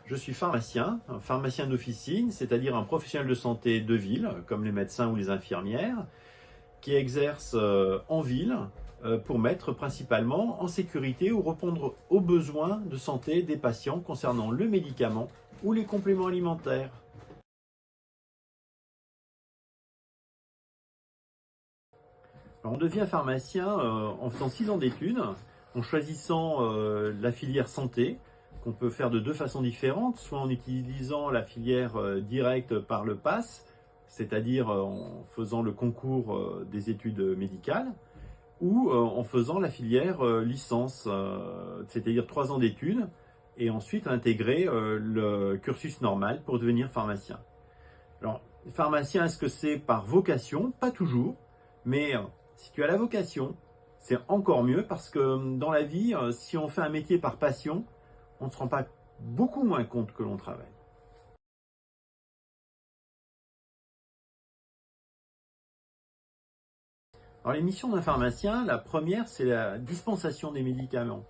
Je suis pharmacien, un pharmacien d'officine, c'est-à-dire un professionnel de santé de ville, comme les médecins ou les infirmières, qui exerce en ville pour mettre principalement en sécurité ou répondre aux besoins de santé des patients concernant le médicament ou les compléments alimentaires. Alors, on devient pharmacien en faisant 6 ans d'études, en choisissant la filière santé, qu'on peut faire de deux façons différentes, soit en utilisant la filière directe par le PASS, c'est-à-dire en faisant le concours des études médicales, ou en faisant la filière licence, c'est-à-dire 3 ans d'études, et ensuite intégrer le cursus normal pour devenir pharmacien. Alors, pharmacien, est-ce que c'est par vocation? Pas toujours, mais si tu as la vocation, c'est encore mieux parce que dans la vie, si on fait un métier par passion, on ne se rend pas beaucoup moins compte que l'on travaille. Alors, les missions d'un pharmacien, la première, c'est la dispensation des médicaments.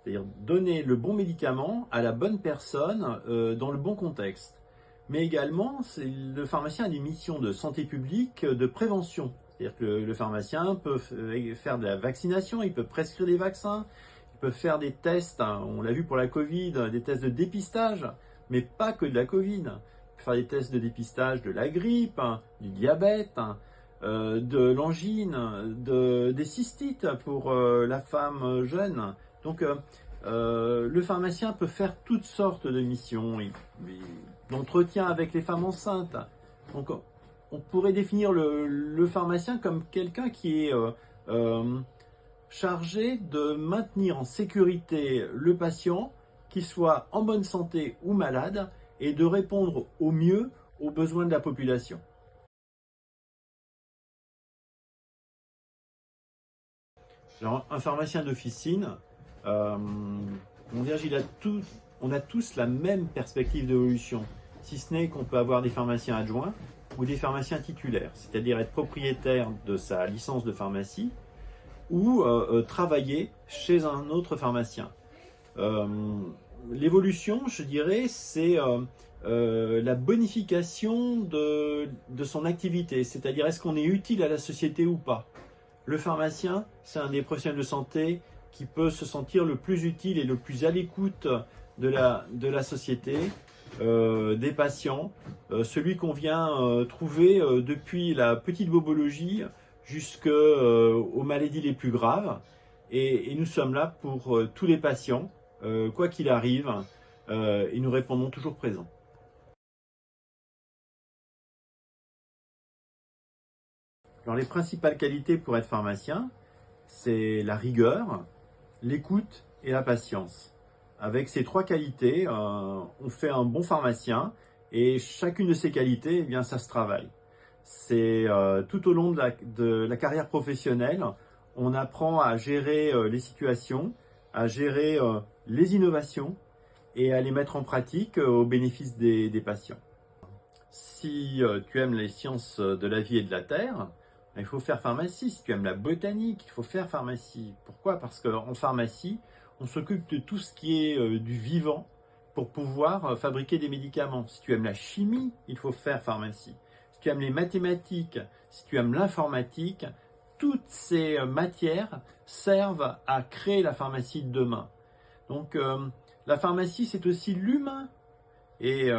C'est-à-dire donner le bon médicament à la bonne personne dans le bon contexte. Mais également, le pharmacien a des missions de santé publique, de prévention. C'est-à-dire que le pharmacien peut faire de la vaccination, il peut prescrire des vaccins, il peut faire des tests, hein, on l'a vu pour la Covid, des tests de dépistage, mais pas que de la Covid. Il peut faire des tests de dépistage de la grippe, hein, du diabète, hein, de l'angine, des cystites pour la femme jeune. Donc, le pharmacien peut faire toutes sortes de missions, l'entretien avec les femmes enceintes. Donc, on pourrait définir le pharmacien comme quelqu'un qui est chargé de maintenir en sécurité le patient, qu'il soit en bonne santé ou malade, et de répondre au mieux aux besoins de la population. Alors, un pharmacien d'officine, on a tous la même perspective d'évolution, si ce n'est qu'on peut avoir des pharmaciens adjoints ou des pharmaciens titulaires, c'est-à-dire être propriétaire de sa licence de pharmacie ou travailler chez un autre pharmacien. L'évolution, je dirais, c'est la bonification de son activité, c'est-à-dire est-ce qu'on est utile à la société ou pas. Le pharmacien, c'est un des professionnels de santé qui peut se sentir le plus utile et le plus à l'écoute de la société, des patients, celui qu'on vient trouver depuis la petite bobologie jusqu'aux maladies les plus graves. Et nous sommes là pour tous les patients, quoi qu'il arrive, et nous répondons toujours présents. Alors, les principales qualités pour être pharmacien, c'est la rigueur, l'écoute et la patience. Avec ces trois qualités, on fait un bon pharmacien et chacune de ces qualités, eh bien, ça se travaille. C'est tout au long de la carrière professionnelle, on apprend à gérer les situations, à gérer les innovations et à les mettre en pratique au bénéfice des patients. Si tu aimes les sciences de la vie et de la terre, il faut faire pharmacie. Si tu aimes la botanique, il faut faire pharmacie. Pourquoi? Parce qu'en pharmacie, on s'occupe de tout ce qui est du vivant pour pouvoir fabriquer des médicaments. Si tu aimes la chimie, il faut faire pharmacie. Si tu aimes les mathématiques, si tu aimes l'informatique, toutes ces matières servent à créer la pharmacie de demain. Donc la pharmacie, c'est aussi l'humain. Et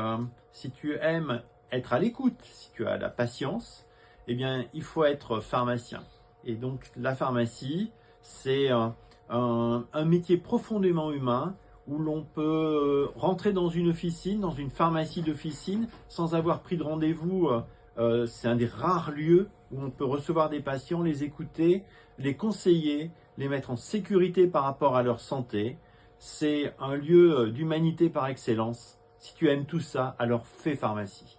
si tu aimes être à l'écoute, si tu as la patience, eh bien, il faut être pharmacien. Et donc, la pharmacie, c'est un métier profondément humain où l'on peut rentrer dans une officine, dans une pharmacie d'officine, sans avoir pris de rendez-vous. C'est un des rares lieux où on peut recevoir des patients, les écouter, les conseiller, les mettre en sécurité par rapport à leur santé. C'est un lieu d'humanité par excellence. Si tu aimes tout ça, alors fais pharmacie.